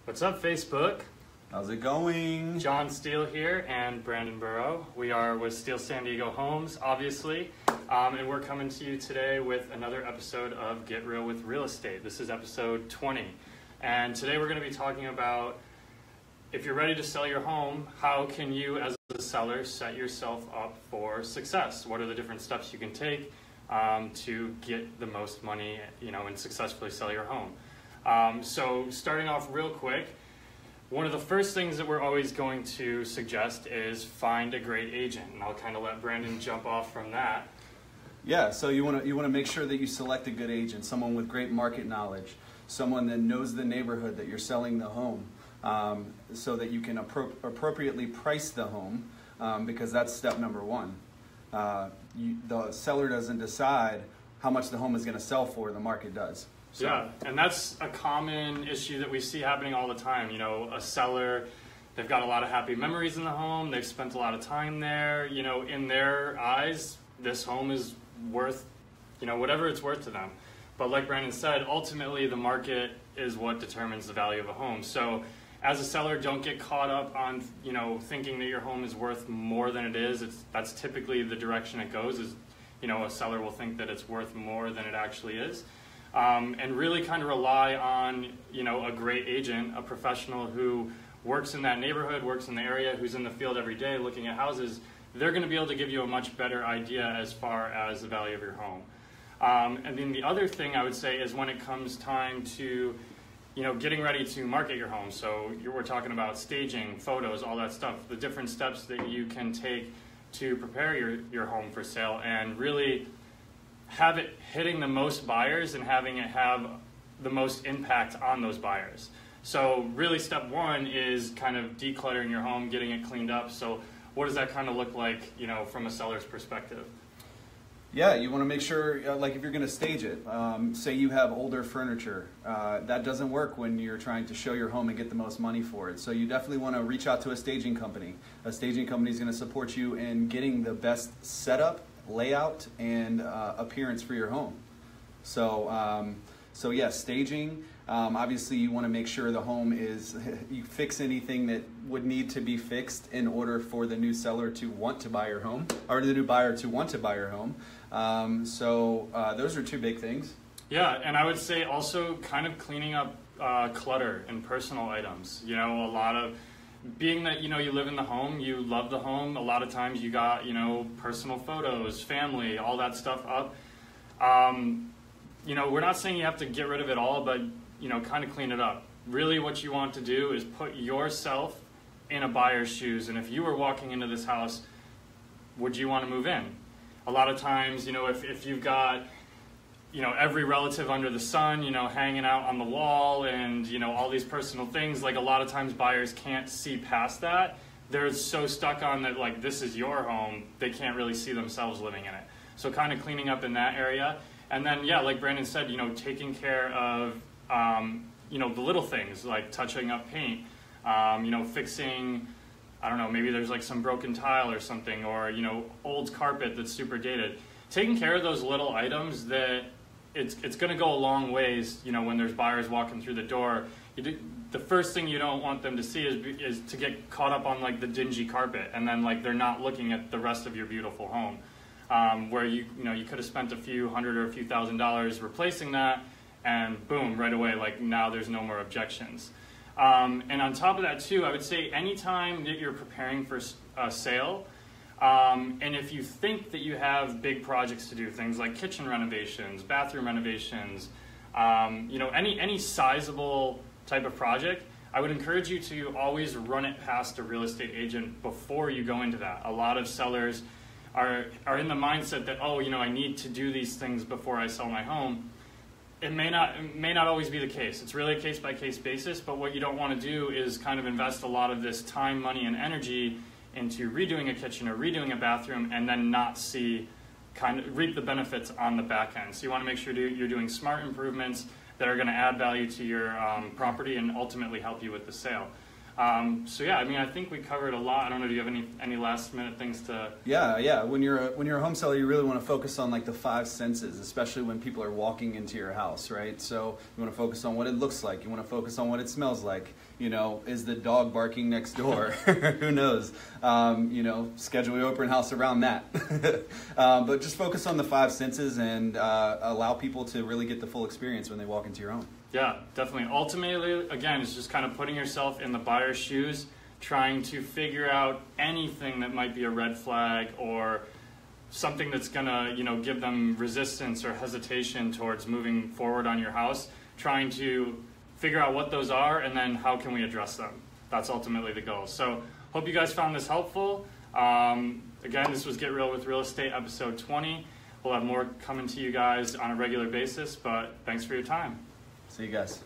What's up, Facebook? How's it going? John Steele here and Brandon Burrow. We are with Steele San Diego Homes, obviously, and we're coming to you today with another episode of Get Real with Real Estate. This is episode 20, and today we're going to be talking about if you're ready to sell your home, how can you as a seller set yourself up for success? What are the different steps you can take to get the most money, and successfully sell your home? So starting off real quick, one of the first things that we're always going to suggest is find a great agent, and I'll kind of let Brandon jump off from that. Yeah, so you want to make sure that you select a good agent, someone with great market knowledge, someone that knows the neighborhood that you're selling the home, so that you can appropriately price the home, because that's step number one. The seller doesn't decide how much the home is going to sell for, the market does. So. Yeah, and that's a common issue that we see happening all the time. A seller, they've got a lot of happy memories in the home, they've spent a lot of time there, in their eyes, this home is worth, whatever it's worth to them. But like Brandon said, ultimately the market is what determines the value of a home. So as a seller, don't get caught up on, thinking that your home is worth more than it is. That's typically the direction it goes, is, a seller will think that it's worth more than it actually is. And really kind of rely on, a great agent, a professional who works in that neighborhood, works in the area, who's in the field every day looking at houses. They're going to be able to give you a much better idea as far as the value of your home. And then the other thing I would say is when it comes time to, getting ready to market your home. So we're talking about staging, photos, all that stuff, the different steps that you can take to prepare your home for sale and really have it hitting the most buyers and having it have the most impact on those buyers. So really step one is kind of decluttering your home, getting it cleaned up. So what does that kind of look like, from a seller's perspective? Yeah, you want to make sure, like if you're going to stage it, say you have older furniture, that doesn't work when you're trying to show your home and get the most money for it. So you definitely want to reach out to a staging company. A staging company is going to support you in getting the best setup, layout, and appearance for your home. So yeah, staging. Obviously, you want to make sure the home is, you fix anything that would need to be fixed in order for the new seller to want to buy your home, or the new buyer to want to buy your home. Those are two big things. Yeah, and I would say also kind of cleaning up clutter and personal items. A lot of, being that, you live in the home, you love the home, a lot of times you got, personal photos, family, all that stuff up. We're not saying you have to get rid of it all, but, kind of clean it up. Really what you want to do is put yourself in a buyer's shoes, and if you were walking into this house, would you want to move in? A lot of times, if you've got, every relative under the sun, hanging out on the wall and, all these personal things, like a lot of times buyers can't see past that. They're so stuck on that, like, this is your home, they can't really see themselves living in it. So kind of cleaning up in that area. And then, yeah, like Brandon said, taking care of, the little things, like touching up paint, fixing, I don't know, maybe there's like some broken tile or something, or, old carpet that's super dated. Taking care of those little items that it's going to go a long ways, when there's buyers walking through the door. The first thing you don't want them to see is to get caught up on like the dingy carpet, and then like they're not looking at the rest of your beautiful home, where you could have spent a few hundred or a few $1,000s replacing that, and boom, right away, like now there's no more objections. And on top of that too, I would say anytime that you're preparing for a sale, and if you think that you have big projects to do, things like kitchen renovations, bathroom renovations, any sizable type of project, I would encourage you to always run it past a real estate agent before you go into that. A lot of sellers are in the mindset that, oh, I need to do these things before I sell my home. It may not always be the case. It's really a case-by-case basis, but what you don't want to do is kind of invest a lot of this time, money, and energy into redoing a kitchen or redoing a bathroom and then not reap the benefits on the back end. So you want to make sure you're doing smart improvements that are going to add value to your property and ultimately help you with the sale. So yeah, I mean, I think we covered a lot. I don't know, do you have any last minute things to? Yeah. When you're a home seller, you really want to focus on like the five senses, especially when people are walking into your house, right? So you want to focus on what it looks like. You want to focus on what it smells like. You know, is the dog barking next door? Who knows? You know, schedule your open house around that. But just focus on the five senses and allow people to really get the full experience when they walk into your home. Yeah, definitely. Ultimately, again, it's just kind of putting yourself in the buyer's shoes, trying to figure out anything that might be a red flag or something that's gonna, you know, give them resistance or hesitation towards moving forward on your house, trying to figure out what those are and then how can we address them. That's ultimately the goal. So hope you guys found this helpful. Again, this was Get Real with Real Estate, episode 20. We'll have more coming to you guys on a regular basis, but thanks for your time. See you guys.